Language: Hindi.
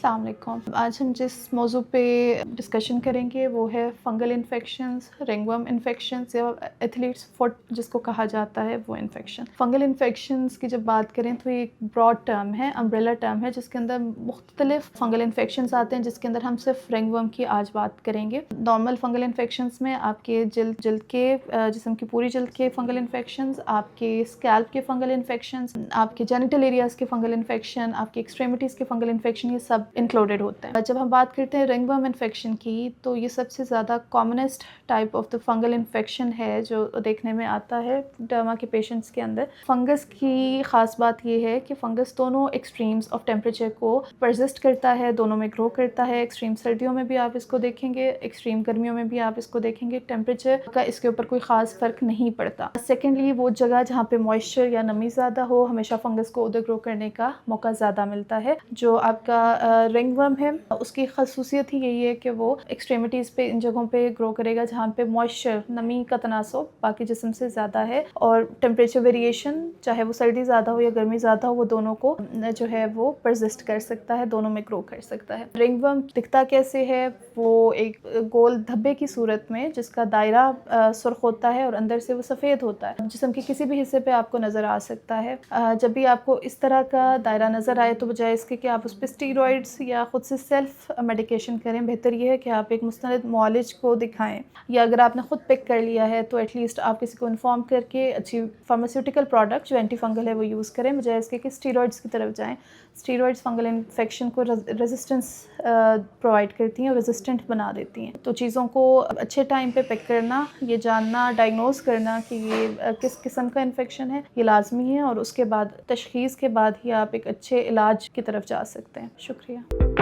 अस्सलाम वालेकुम। आज हम जिस मौजू पे डिस्कशन करेंगे वो है फंगल इन्फेक्शंस, रिंगवर्म इन्फेक्शंस या एथलीट्स फुट जिसको कहा जाता है वो इन्फेक्शन। फंगल इन्फेक्शंस की जब बात करें तो ये एक ब्रॉड टर्म है, अम्ब्रेला टर्म है, जिसके अंदर मुख्तलिफ फंगल इन्फेक्शंस आते हैं, जिसके अंदर हम सिर्फ रिंगवर्म की आज बात करेंगे। नॉर्मल फंगल इन्फेक्शंस में आपके जिल्द के जिस्म की पूरी जिल्द के फंगल इन्फेक्शंस, आपके स्कैल्प के फंगल इन्फेक्शंस, आपके जेनिटल एरियाज़ के फंगल इन्फेक्शन, आपके एक्सट्रीमिटीज़ के फंगल इन्फेक्शन, ये सब इंक्लूडेड होते हैं। जब हम बात करते हैं रिंगवर्म इन्फेक्शन की तो ये सबसे ज़्यादा commonest type of the fungal infection है जो देखने में आता है डर्मा के पेशेंट्स के अंदर। फंगस की ख़ास बात ये है कि फंगस दोनों एक्सट्रीम्स ऑफ टेम्परेचर को परसिस्ट करता है, दोनों में ग्रो करता है। एक्सट्रीम सर्दियों में भी आप इसको देखेंगे, एक्सट्रीम गर्मियों में भी आप इसको देखेंगे। टेम्परेचर का इसके ऊपर कोई ख़ास फ़र्क नहीं पड़ता। सेकेंडली, वो जगह जहाँ पे मॉइस्चर या नमी ज़्यादा हो, हमेशा फंगस को उधर ग्रो करने का मौका ज़्यादा मिलता है। जो आपका रिंगवर्म है उसकी खसूसियत ही यही है कि वो एक्सट्रीमिटीज़ पे, इन जगहों पे ग्रो करेगा जहाँ पे मॉइस्चर, नमी का तनासुब बाकी जिस्म से ज़्यादा है, और टेम्परेचर वेरिएशन चाहे वो सर्दी ज़्यादा हो या गर्मी ज़्यादा हो, वो दोनों को जो है वो परसिस्ट कर सकता है, दोनों में ग्रो कर सकता है। रिंगवर्म दिखता कैसे है? वो एक गोल धब्बे की सूरत में जिसका दायरा सुर्ख होता है और अंदर से वो सफ़ेद होता है। जिस्म के किसी भी हिस्से पे आपको नज़र आ सकता है। जब भी आपको इस तरह का दायरा नज़र आए तो बजाय इसके कि आप उस पर स्टीरॉइड्स या ख़ुद से सेल्फ मेडिकेशन करें, बेहतर ये है कि आप एक मुस्तनद मुआलिज को दिखाएं, या अगर आपने ख़ुद पिक कर लिया है तो एटलीस्ट आप किसी को इन्फॉर्म करके अच्छी फार्मास्यूटिकल प्रोडक्ट जो एंटी फंगल है वो यूज़ करें, बजाय इसके कि स्टीरॉइड्स की तरफ जाएँ। स्टीरॉइड्स फंगल इन्फेक्शन को रेजिस्टेंस प्रोवाइड करती हैं और रेजिस्टेंट बना देती हैं। तो चीज़ों को अच्छे टाइम पे पिक करना, ये जानना, डायग्नोज करना कि ये किस किस्म का इन्फेक्शन है, ये लाजमी है, और उसके बाद तशख़ीस के बाद ही आप एक अच्छे इलाज की तरफ जा सकते हैं। शुक्रिया।